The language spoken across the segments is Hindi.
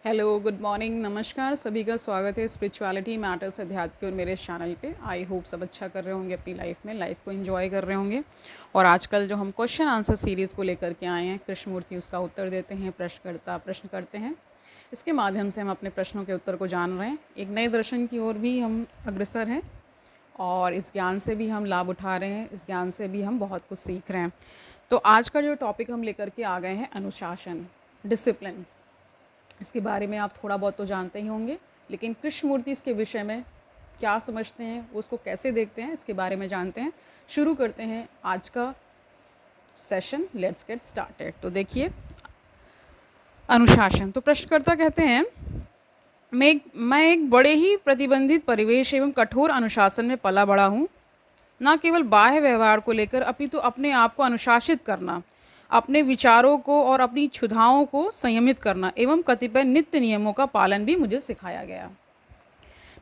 हेलो, गुड मॉर्निंग, नमस्कार। सभी का स्वागत है स्पिरिचुअलिटी मैटर्स अध्यात्म के और मेरे चैनल पे। आई होप सब अच्छा कर रहे होंगे अपनी लाइफ को एंजॉय कर रहे होंगे। और आजकल जो हम क्वेश्चन आंसर सीरीज़ को लेकर के आए हैं, कृष्णमूर्ति उसका उत्तर देते हैं, प्रश्नकर्ता प्रश्न करते हैं। इसके माध्यम से हम अपने प्रश्नों के उत्तर को जान रहे हैं। एक नए दर्शन की ओर भी हम अग्रसर हैं और इस ज्ञान से भी हम लाभ उठा रहे हैं, इस ज्ञान से भी हम बहुत कुछ सीख रहे हैं। तो आज का जो टॉपिक हम लेकर के आ गए हैं, अनुशासन, डिसिप्लिन। इसके बारे में आप थोड़ा बहुत तो जानते ही होंगे, लेकिन कृष्णमूर्ति इसके विषय में क्या समझते हैं, उसको कैसे देखते हैं, इसके बारे में जानते हैं। शुरू करते हैं आज का सेशन। Let's get started. तो अनुशासन। तो प्रश्नकर्ता कहते हैं, मैं एक बड़े ही प्रतिबंधित परिवेश एवं कठोर अनुशासन में पला बड़ा हूँ। न केवल बाह्य व्यवहार को लेकर अपितु अपने आप को अनुशासित करना, अपने विचारों को और अपनी क्षुधाओं को संयमित करना एवं कतिपय नित्य नियमों का पालन भी मुझे सिखाया गया।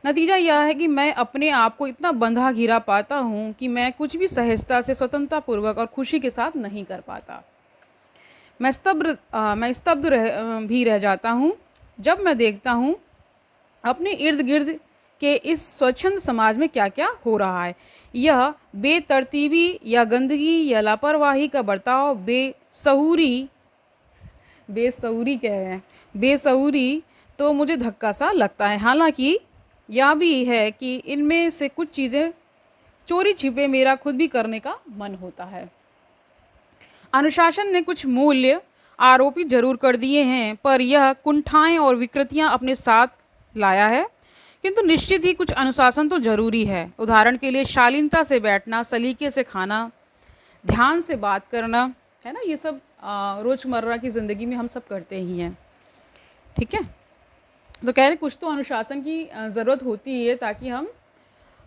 नतीजा यह है कि मैं अपने आप को इतना बंधा घिरा पाता हूँ कि मैं कुछ भी सहजता से, स्वतंत्रतापूर्वक और खुशी के साथ नहीं कर पाता। मैं स्तब्ध भी रह जाता हूँ जब मैं देखता हूँ अपने इर्द गिर्द के इस स्वच्छंद समाज में क्या क्या हो रहा है। यह बेतरतीबी या गंदगी या लापरवाही का बर्ताव, बेसहुरी तो मुझे धक्का सा लगता है। हालांकि यह भी है कि इनमें से कुछ चीज़ें चोरी छिपे मेरा खुद भी करने का मन होता है। अनुशासन ने कुछ मूल्य आरोपित जरूर कर दिए हैं, पर यह कुंठाएं और विकृतियां अपने साथ लाया है। किंतु निश्चित ही कुछ अनुशासन तो जरूरी है। उदाहरण के लिए शालीनता से बैठना, सलीके से खाना, ध्यान से बात करना, है ना। ये सब रोज़मर्रा की ज़िंदगी में हम सब करते ही हैं, ठीक है। तो कह रहे कुछ तो अनुशासन की ज़रूरत होती है ताकि हम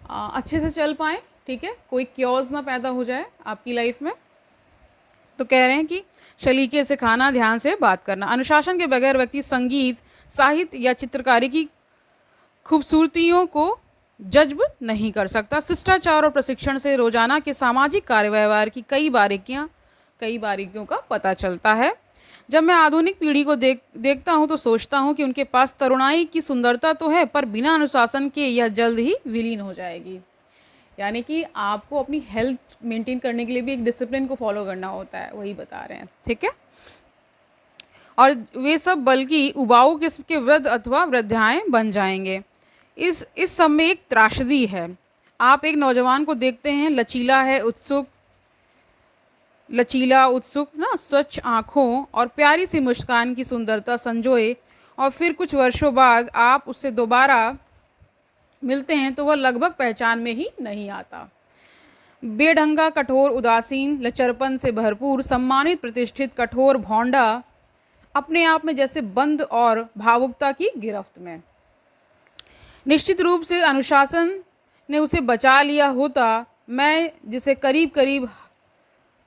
अच्छे से चल पाएँ, ठीक है, कोई क्योस ना पैदा हो जाए आपकी लाइफ में। तो कह रहे हैं कि सलीके से खाना, ध्यान से बात करना। अनुशासन के बगैर व्यक्ति संगीत, साहित्य या चित्रकारी की खूबसूरतियों को जज्ब नहीं कर सकता। शिष्टाचार और प्रशिक्षण से रोजाना के सामाजिक कार्य व्यवहार की कई बारीकियों का पता चलता है। जब मैं आधुनिक पीढ़ी को देखता हूँ तो सोचता हूँ कि उनके पास तरुणाई की सुंदरता तो है, पर बिना अनुशासन के यह जल्द ही विलीन हो जाएगी। यानी कि आपको अपनी हेल्थ मेंटेन करने के लिए भी एक डिसिप्लिन को फॉलो करना होता है, वही बता रहे हैं, ठीक है। और वे सब बल्कि उबाऊ किस्म के वृद्ध अथवा वृद्धाएं बन जाएंगे। इस सब में एक त्रासदी है। आप एक नौजवान को देखते हैं, लचीला उत्सुक ना, स्वच्छ आँखों और प्यारी सी मुस्कान की सुंदरता संजोए, और फिर कुछ वर्षों बाद आप उससे दोबारा मिलते हैं तो वह लगभग पहचान में ही नहीं आता। बेढंगा, कठोर, उदासीन, लचरपन से भरपूर, सम्मानित, प्रतिष्ठित, कठोर, भौंडा, अपने आप में जैसे बंद और भावुकता की गिरफ्त में। निश्चित रूप से अनुशासन ने उसे बचा लिया होता। मैं जिसे करीब करीब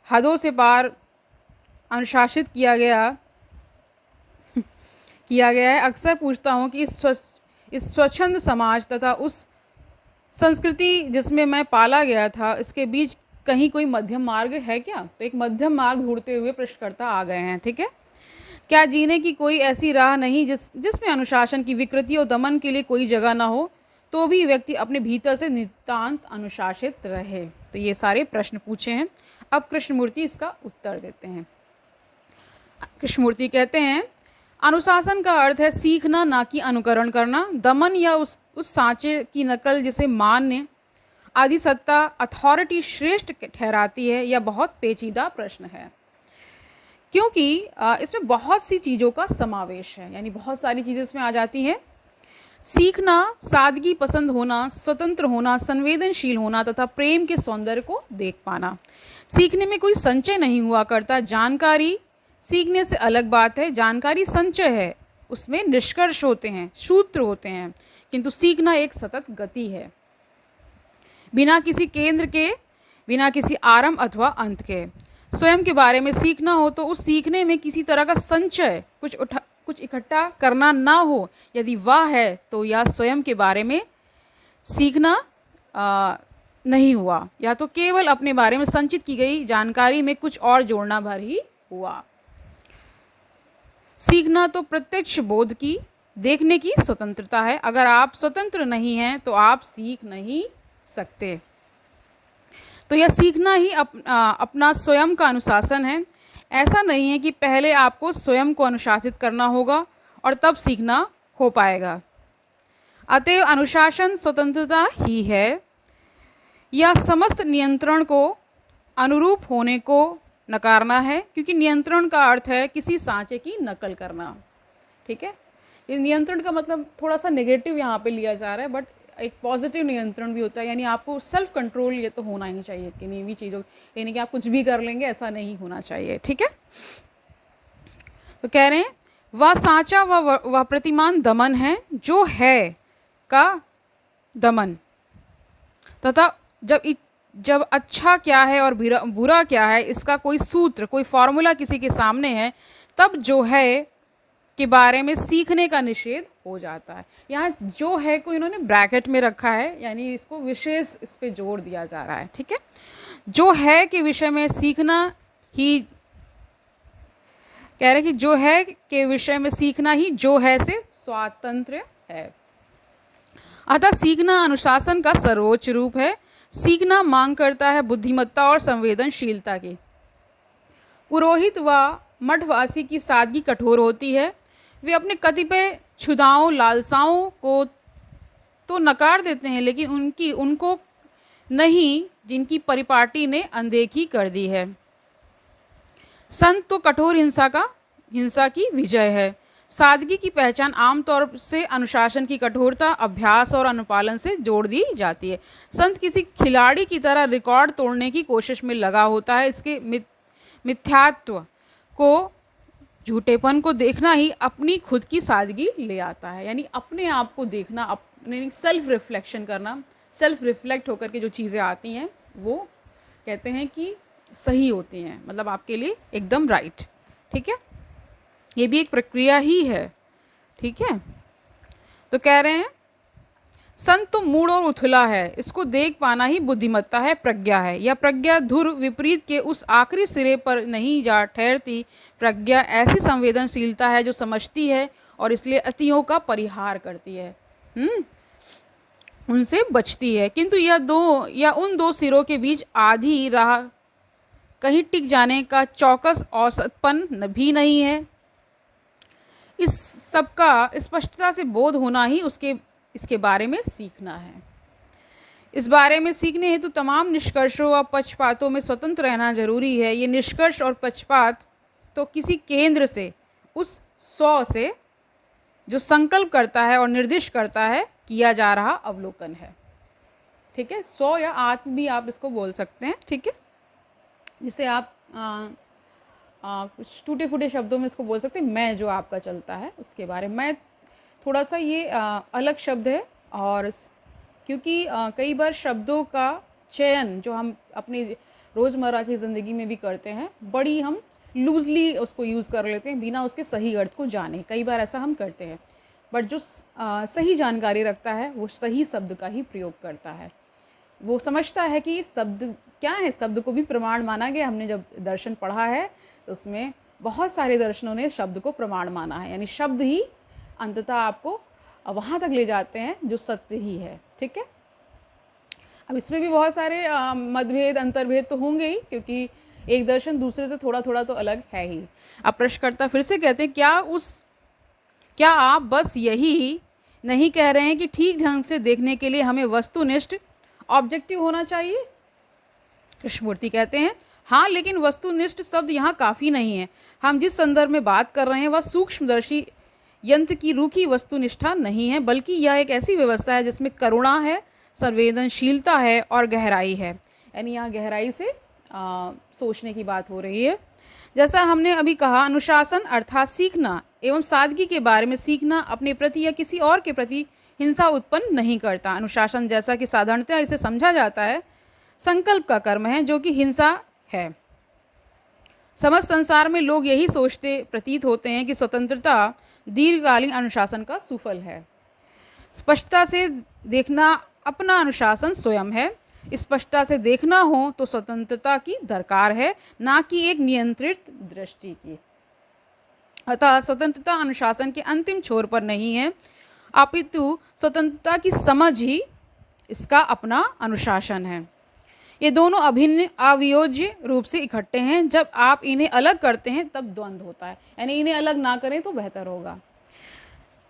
हदों से पार अनुशासित किया गया है, अक्सर पूछता हूँ कि इस स्वच्छंद समाज तथा उस संस्कृति जिसमें मैं पाला गया था, इसके बीच कहीं कोई मध्यम मार्ग है क्या। तो एक मध्यम मार्ग ढूंढते हुए प्रश्नकर्ता आ गए हैं, ठीक है। क्या जीने की कोई ऐसी राह नहीं जिसमें अनुशासन की विकृति और दमन के लिए कोई जगह ना हो, तो भी व्यक्ति अपने भीतर से नितांत अनुशासित रहे। तो ये सारे प्रश्न पूछे हैं। अब कृष्णमूर्ति इसका उत्तर देते हैं। कृष्णमूर्ति कहते हैं, अनुशासन का अर्थ है सीखना, ना कि अनुकरण करना। दमन या उस सांचे की नकल जिसे मान्य आधिसत्ता, अथॉरिटी श्रेष्ठ ठहराती है, यह बहुत पेचीदा प्रश्न है, क्योंकि इसमें बहुत सी चीज़ों का समावेश है। यानी बहुत सारी चीज़ें इसमें आ जाती हैं। सीखना, सादगी पसंद होना, स्वतंत्र होना, संवेदनशील होना तथा प्रेम के सौंदर्य को देख पाना। सीखने में कोई संचय नहीं हुआ करता। जानकारी सीखने से अलग बात है। जानकारी संचय है, उसमें निष्कर्ष होते हैं, सूत्र होते हैं, किंतु सीखना एक सतत गति है, बिना किसी केंद्र के, बिना किसी आरंभ अथवा अंत के। स्वयं के बारे में सीखना हो तो उस सीखने में किसी तरह का संचय, कुछ इकट्ठा करना ना हो। यदि वह है तो यह स्वयं के बारे में सीखना नहीं हुआ, या तो केवल अपने बारे में संचित की गई जानकारी में कुछ और जोड़ना भर ही हुआ। सीखना तो प्रत्यक्ष बोध की देखने की स्वतंत्रता है। अगर आप स्वतंत्र नहीं हैं तो आप सीख नहीं सकते। तो यह सीखना ही अपना स्वयं का अनुशासन है। ऐसा नहीं है कि पहले आपको स्वयं को अनुशासित करना होगा और तब सीखना हो पाएगा। अतएव अनुशासन स्वतंत्रता ही है। यह समस्त नियंत्रण को अनुरूप होने को नकारना है, क्योंकि नियंत्रण का अर्थ है किसी सांचे की नकल करना। ठीक है, ये नियंत्रण का मतलब थोड़ा सा नेगेटिव यहाँ पे लिया जा रहा है, बट एक पॉजिटिव नियंत्रण भी होता है। यानी आपको सेल्फ कंट्रोल ये तो होना ही चाहिए कि नहीं भी चीज़ों, यानी कि आप कुछ भी कर लेंगे, ऐसा नहीं होना चाहिए। ठीक है, तो कह रहे हैं वह सांचा वह प्रतिमान दमन है जो है का दमन, तथा जब अच्छा क्या है और बुरा क्या है इसका कोई सूत्र, कोई फॉर्मूला किसी के सामने है, तब जो है के बारे में सीखने का निषेध हो जाता है। यहाँ जो है को इन्होंने ब्रैकेट में रखा है, यानी इसको विशेष इस पे जोड़ दिया जा रहा है। ठीक है, जो है के विषय में सीखना ही, कह रहे कि जो है के विषय में सीखना ही जो है से स्वातंत्र्य है। अतः सीखना अनुशासन का सर्वोच्च रूप है। सीखना मांग करता है बुद्धिमत्ता और संवेदनशीलता की। पुरोहित व मठवासी की सादगी कठोर होती है। वे अपने कतिपय क्षुधाओं लालसाओं को तो नकार देते हैं, लेकिन उनको नहीं जिनकी परिपाटी ने अनदेखी कर दी है। संत तो कठोर हिंसा की विजय है। सादगी की पहचान आमतौर से अनुशासन की कठोरता, अभ्यास और अनुपालन से जोड़ दी जाती है। संत किसी खिलाड़ी की तरह रिकॉर्ड तोड़ने की कोशिश में लगा होता है। इसके मिथ्यात्व को, झूठेपन को देखना ही अपनी खुद की सादगी ले आता है। यानी अपने आप को देखना, अपने सेल्फ रिफ्लेक्शन करना, सेल्फ रिफ्लेक्ट होकर के जो चीज़ें आती हैं वो कहते हैं कि सही होती हैं, मतलब आपके लिए एकदम राइट। ठीक है, ये भी एक प्रक्रिया ही है। ठीक है, तो कह रहे हैं संत तो मूढ़ और उथला है, इसको देख पाना ही बुद्धिमत्ता है, प्रज्ञा है। यह प्रज्ञा धुर विपरीत के उस आखिरी सिरे पर नहीं जा ठहरती। प्रज्ञा ऐसी संवेदनशीलता है जो समझती है और इसलिए अतियों का परिहार करती है, उनसे बचती है। किंतु यह उन दो सिरों के बीच आधी राह कहीं टिक जाने का चौकस औसतपन भी नहीं है। इस सबका स्पष्टता से बोध होना ही इसके बारे में सीखना है। इस बारे में सीखने हेतु तमाम निष्कर्षों और पक्षपातों में स्वतंत्र रहना जरूरी है। ये निष्कर्ष और पक्षपात तो किसी केंद्र से, उस स्व से जो संकल्प करता है और निर्दिष्ट करता है, किया जा रहा अवलोकन है। ठीक है, स्व या आत्म भी आप इसको बोल सकते हैं। ठीक है, जिसे आप कुछ टूटे फूटे शब्दों में इसको बोल सकते हैं मैं जो आपका चलता है उसके बारे में। मैं थोड़ा सा ये अलग शब्द है, और क्योंकि कई बार शब्दों का चयन जो हम अपनी रोज़मर्रा की ज़िंदगी में भी करते हैं, बड़ी हम लूजली उसको यूज़ कर लेते हैं बिना उसके सही अर्थ को जाने। कई बार ऐसा हम करते हैं, बट जो सही जानकारी रखता है वो सही शब्द का ही प्रयोग करता है। वो समझता है कि शब्द क्या है, शब्द को भी प्रमाण माना गया। हमने जब दर्शन पढ़ा है तो उसमें बहुत सारे दर्शनों ने शब्द को प्रमाण माना है, यानी शब्द ही अंततः आपको वहाँ तक ले जाते हैं जो सत्य ही है। ठीक है, अब इसमें भी बहुत सारे मतभेद अंतर्भेद तो होंगे ही, क्योंकि एक दर्शन दूसरे से थोड़ा थोड़ा तो अलग है ही। अब प्रश्नकर्ता फिर से कहते हैं क्या आप बस यही नहीं कह रहे हैं कि ठीक ढंग से देखने के लिए हमें वस्तुनिष्ठ ऑब्जेक्टिव होना चाहिए? कृष्णमूर्ति कहते हैं हाँ, लेकिन वस्तुनिष्ठ शब्द यहाँ काफ़ी नहीं है। हम जिस संदर्भ में बात कर रहे हैं वह सूक्ष्मदर्शी यंत्र की रूखी वस्तुनिष्ठा नहीं है, बल्कि यह एक ऐसी व्यवस्था है जिसमें करुणा है, संवेदनशीलता है और गहराई है। यानी यहाँ गहराई से सोचने की बात हो रही है। जैसा हमने अभी कहा, अनुशासन अर्थात सीखना एवं सादगी के बारे में सीखना अपने प्रति या किसी और के प्रति हिंसा उत्पन्न नहीं करता। अनुशासन, जैसा कि साधारणतः इसे समझा जाता है, संकल्प का कर्म है जो कि हिंसा है। समस्त संसार में लोग यही सोचते प्रतीत होते हैं कि स्वतंत्रता दीर्घकालीन अनुशासन का सुफल है। स्पष्टता से देखना अपना अनुशासन स्वयं है। स्पष्टता से देखना हो तो स्वतंत्रता की दरकार है, ना कि एक नियंत्रित दृष्टि की। अतः स्वतंत्रता अनुशासन के अंतिम छोर पर नहीं है, अपितु स्वतंत्रता की समझ ही इसका अपना अनुशासन है। ये दोनों अभिन्न अवियोज्य रूप से इकट्ठे हैं। जब आप इन्हें अलग करते हैं तब द्वंद्व होता है, यानी इन्हें अलग ना करें तो बेहतर होगा।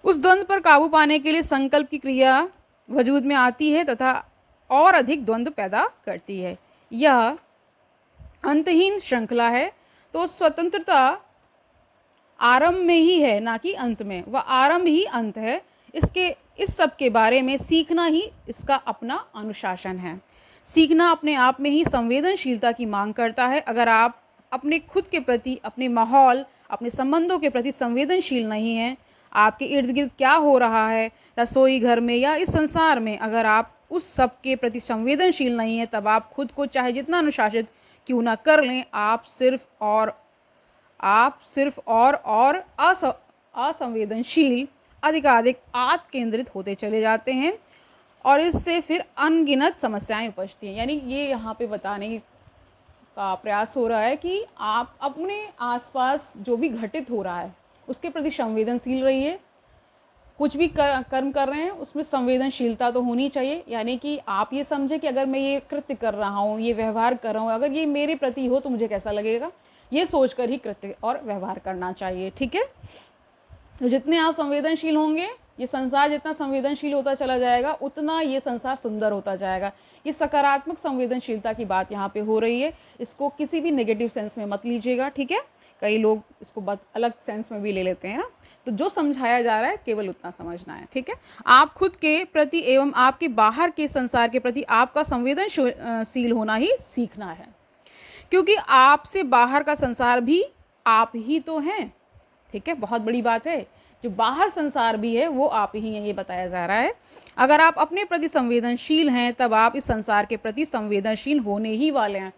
उस द्वंद्व पर काबू पाने के लिए संकल्प की क्रिया वजूद में आती है तथा और अधिक द्वंद्व पैदा करती है। यह अंतहीन श्रृंखला है। तो स्वतंत्रता आरंभ में ही है, ना कि अंत में। वह आरंभ ही अंत है। इस सब के बारे में सीखना ही इसका अपना अनुशासन है। सीखना अपने आप में ही संवेदनशीलता की मांग करता है। अगर आप अपने खुद के प्रति, अपने माहौल, अपने संबंधों के प्रति संवेदनशील नहीं हैं, आपके इर्द गिर्द क्या हो रहा है रसोई घर में या इस संसार में, अगर आप उस सब के प्रति संवेदनशील नहीं हैं, तब आप खुद को चाहे जितना अनुशासित क्यों ना कर लें, आप सिर्फ और असंवेदनशील, अधिकाधिक आत्म केंद्रित होते चले जाते हैं और इससे फिर अनगिनत समस्याएं उपजती हैं। यानी ये यहाँ पे बताने का प्रयास हो रहा है कि आप अपने आसपास जो भी घटित हो रहा है उसके प्रति संवेदनशील रहिए। कुछ भी कर्म कर रहे हैं उसमें संवेदनशीलता तो होनी चाहिए। यानी कि आप ये समझें कि अगर मैं ये कृत्य कर रहा हूँ, ये व्यवहार कर रहा हूँ, अगर ये मेरे प्रति हो तो मुझे कैसा लगेगा, ये सोचकर ही कृत्य और व्यवहार करना चाहिए। ठीक है, तो जितने आप संवेदनशील होंगे, ये संसार जितना संवेदनशील होता चला जाएगा, उतना ये संसार सुंदर होता जाएगा। ये सकारात्मक संवेदनशीलता की बात यहाँ पे हो रही है। इसको किसी भी नेगेटिव सेंस में मत लीजिएगा। ठीक है, कई लोग इसको बात अलग सेंस में भी ले लेते हैं ना, तो जो समझाया जा रहा है केवल उतना समझना है। ठीक है, आप खुद के प्रति एवं आपके बाहर के संसार के प्रति आपका संवेदनशील होना ही सीखना है, क्योंकि आपसे बाहर का संसार भी आप ही तो हैं। ठीक है, बहुत बड़ी बात है, जो बाहर संसार भी है वो आप ही हैं, ये बताया जा रहा है। अगर आप अपने प्रति संवेदनशील हैं तब आप इस संसार के प्रति संवेदनशील होने ही वाले हैं।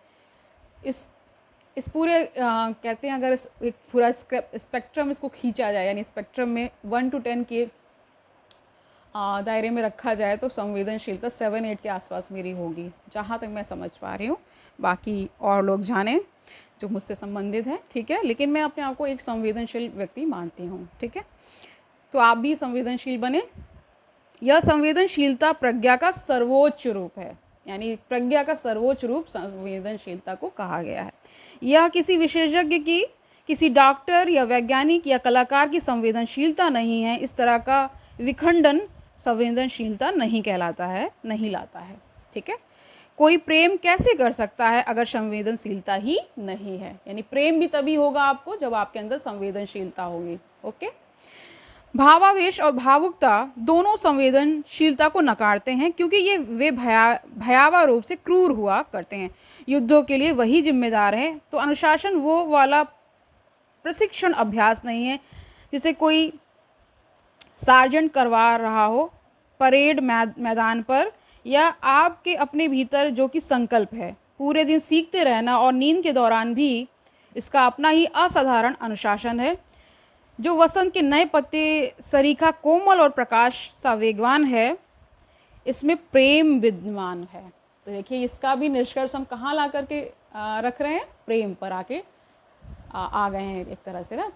इस पूरे कहते हैं, अगर एक पूरा स्पेक्ट्रम इसको खींचा जाए, यानी स्पेक्ट्रम में 1 to 10 के दायरे में रखा जाए तो संवेदनशीलता 7-8 के आसपास मेरी होगी, जहाँ तक मैं समझ पा रही हूँ। बाकी और लोग जाने जो मुझसे संबंधित हैं। ठीक है, लेकिन मैं अपने आप को एक संवेदनशील व्यक्ति मानती हूँ। ठीक है, तो आप भी संवेदनशील बने। यह संवेदनशीलता प्रज्ञा का सर्वोच्च रूप है, यानी प्रज्ञा का सर्वोच्च रूप संवेदनशीलता को कहा गया है। यह किसी विशेषज्ञ की, किसी डॉक्टर या वैज्ञानिक या कलाकार की संवेदनशीलता नहीं है। इस तरह का विखंडन संवेदनशीलता नहीं कहलाता है, नहीं लाता है। ठीक है, कोई प्रेम कैसे कर सकता है अगर संवेदनशीलता ही नहीं है? यानी प्रेम भी तभी होगा आपको जब आपके अंदर संवेदनशीलता होगी। ओके, भावावेश और भावुकता दोनों संवेदनशीलता को नकारते हैं, क्योंकि वे भयावह रूप से क्रूर हुआ करते हैं। युद्धों के लिए वही जिम्मेदार है। तो अनुशासन वो वाला प्रशिक्षण अभ्यास नहीं है जिसे कोई सार्जेंट करवा रहा हो परेड मैदान पर, या आपके अपने भीतर जो कि संकल्प है पूरे दिन सीखते रहना और नींद के दौरान भी, इसका अपना ही असाधारण अनुशासन है। जो वसंत के नए पत्ते सरीखा कोमल और प्रकाश सा वेगवान है, इसमें प्रेम विद्यमान है। तो देखिए, इसका भी निष्कर्ष हम कहाँ ला करके रख रहे हैं? प्रेम पर आके आ गए हैं एक तरह से ना।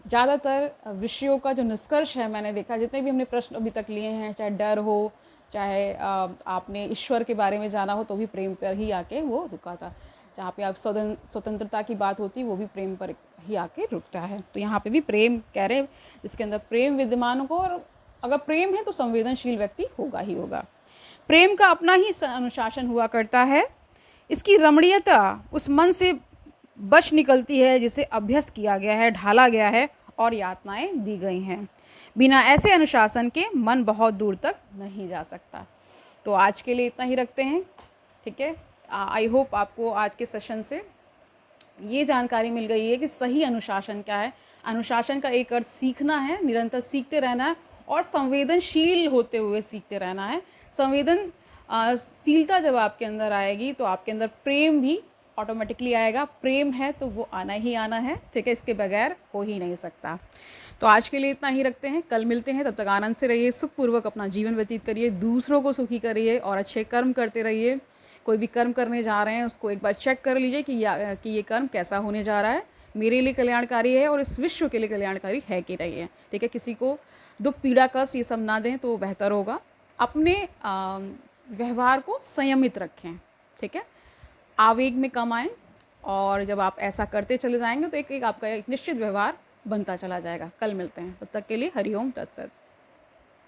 ज़्यादातर विषयों का जो निष्कर्ष है, मैंने देखा जितने भी हमने प्रश्न अभी तक लिए हैं, चाहे डर हो, चाहे आपने ईश्वर के बारे में जाना हो, तो भी प्रेम पर ही आके वो रुका था। जहाँ पे आप स्वतंत्रता की बात होती है वो भी प्रेम पर ही आके रुकता है। तो यहाँ पे भी प्रेम कह रहे, जिसके अंदर प्रेम विद्यमान हो, और अगर प्रेम है तो संवेदनशील व्यक्ति होगा ही होगा। प्रेम का अपना ही अनुशासन हुआ करता है। इसकी रमणीयता उस मन से बच निकलती है जिसे अभ्यस्त किया गया है, ढाला गया है और यातनाएं दी गई हैं। बिना ऐसे अनुशासन के मन बहुत दूर तक नहीं जा सकता। तो आज के लिए इतना ही रखते हैं। ठीक है, आई होप आपको आज के सेशन से ये जानकारी मिल गई है कि सही अनुशासन क्या है। अनुशासन का एक अर्थ सीखना है, निरंतर सीखते रहना है और संवेदनशील होते हुए सीखते रहना है। संवेदनशीलता जब आपके अंदर आएगी तो आपके अंदर प्रेम भी ऑटोमेटिकली आएगा। प्रेम है तो वो आना ही आना है। ठीक है, इसके बगैर हो ही नहीं सकता। तो आज के लिए इतना ही रखते हैं, कल मिलते हैं। तब तक आनंद से रहिए, सुखपूर्वक अपना जीवन व्यतीत करिए, दूसरों को सुखी करिए और अच्छे कर्म करते रहिए। कोई भी कर्म करने जा रहे हैं उसको एक बार चेक कर लीजिए कि ये कर्म कैसा होने जा रहा है। मेरे लिए कल्याणकारी है और इस विश्व के लिए कल्याणकारी है कि नहीं है। ठीक है, किसी को दुख पीड़ा कष्ट ये सब ना दें तो बेहतर होगा। अपने व्यवहार को संयमित रखें। ठीक है, आवेग में कम आएँ, और जब आप ऐसा करते चले जाएंगे तो एक एक आपका एक निश्चित व्यवहार बनता चला जाएगा। कल मिलते हैं, तब तक के लिए हरिओम तत्सत।